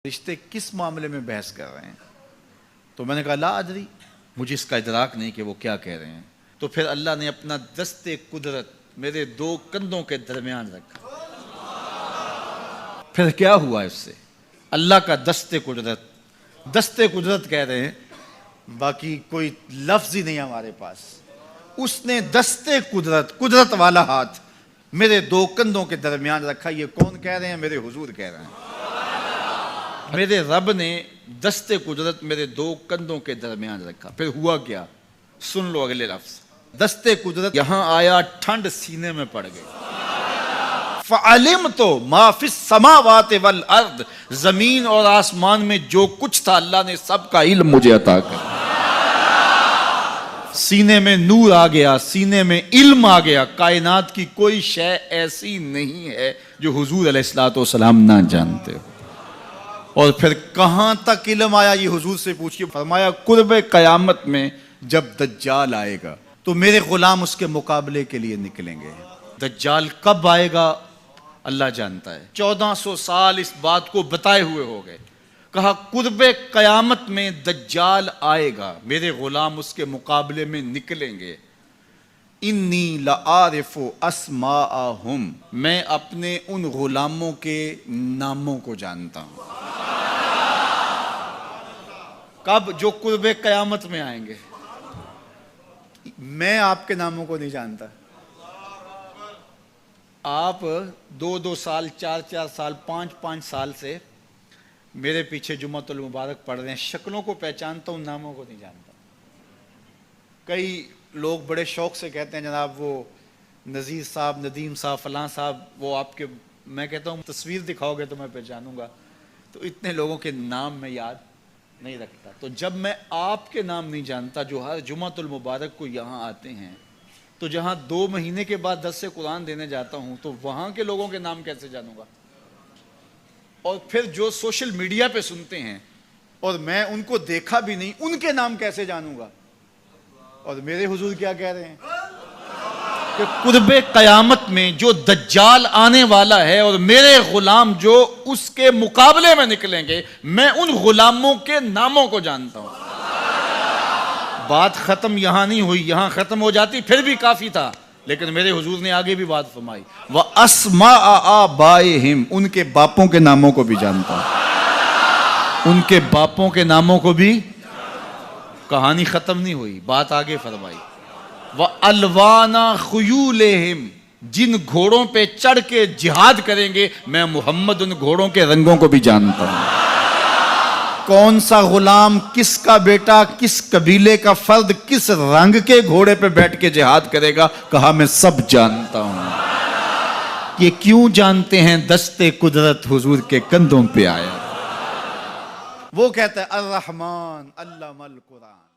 रिश्ते किस मामले में बहस कर रहे हैं? तो मैंने कहा ला अदरी, मुझे इसका इदराक नहीं कि वो क्या कह रहे हैं। तो फिर अल्लाह ने अपना दस्ते कुदरत मेरे दो कंधों के दरमियान रखा। फिर क्या हुआ इससे? अल्लाह का दस्ते कुदरत कह रहे हैं, बाकी कोई लफ्ज ही नहीं हमारे पास। उसने दस्ते कुदरत वाला हाथ मेरे दो कंधों के दरमियान रखा। ये कौन कह रहे हैं? मेरे हुजूर कह रहे हैं। मेरे रब ने दस्ते कुदरत मेरे दो कंधों के दरमियान रखा। फिर हुआ क्या? सुन लो अगले लफ्ज। दस्ते कुदरत यहां आया, ठंड सीने में पड़ गई। फ़अलिम तो माफिस समावात वल अर्द, जमीन और आसमान में जो कुछ था अल्लाह ने सबका इल्म मुझे अता कर। सीने में नूर आ गया, सीने में इल्म आ गया। कायनात की कोई शय ऐसी नहीं है जो हुजूर अलैहिस्सलातु वस्सलाम ना जानते हो। और फिर कहां तक इल्म आया ये हुजूर से पूछिए। फरमाया कुर्बे कयामत में जब दज्जाल आएगा तो मेरे गुलाम उसके मुकाबले के लिए निकलेंगे। दज्जाल कब आएगा अल्लाह जानता है। 1400 साल इस बात को बताए हुए हो गए। कहा कुर्बे कयामत में दज्जाल आएगा, मेरे गुलाम उसके मुकाबले में निकलेंगे। इन्नी लआरिफु अस्माअहुम, मैं अपने उन गुलामों के नामों को जानता हूं। कब? जो कुर्बे कयामत में आएंगे। मैं आपके नामों को नहीं जानता। आप 2-2 साल, 4-4 साल, 5-5 साल से मेरे पीछे जुम्मतुल मुबारक पढ़ रहे हैं। शक्लों को पहचानता हूं, नामों को नहीं जानता। कई लोग बड़े शौक से कहते हैं जनाब वो नज़ीर साहब, नदीम साहब, फलां साहब, वो आपके, मैं कहता हूँ तस्वीर दिखाओगे तो मैं पहचानूंगा। तो इतने लोगों के नाम मैं याद नहीं रखता। तो जब मैं आपके नाम नहीं जानता जो हर जुम्मतुल मुबारक को यहाँ आते हैं, तो जहाँ 2 महीने के बाद 10 से कुरान देने जाता हूँ, तो वहाँ के लोगों के नाम कैसे जानूंगा? और फिर जो सोशल मीडिया पे सुनते हैं और मैं उनको देखा भी नहीं, उनके नाम कैसे जानूंगा? और मेरे हुजूर क्या कह रहे हैं कि कुर्बे कयामत में जो दज्जाल आने वाला है और मेरे गुलाम जो उसके मुकाबले में निकलेंगे, मैं उन गुलामों के नामों को जानता हूं। बात खत्म यहां नहीं हुई। यहां खत्म हो जाती फिर भी काफी था, लेकिन मेरे हुजूर ने आगे भी बात फरमाई। व अस्मा आबाइहिम, उनके बापों के नामों को भी जानता हूं। उनके बापों के नामों को भी। कहानी खत्म नहीं हुई, बात आगे फरमाई। व अलवाना खुयूलेहिम, जिन घोड़ों पे चढ़ के जिहाद करेंगे, मैं मोहम्मद उन घोड़ों के रंगों को भी जानता हूं। कौन सा गुलाम, किसका बेटा, किस कबीले का फर्द, किस रंग के घोड़े पे बैठ के जिहाद करेगा, कहा मैं सब जानता हूं। ये क्यों जानते हैं? दस्ते कुदरत हुजूर के कंधों पे आया। वो कहता है अर्रहमान अल्लमल कुरान।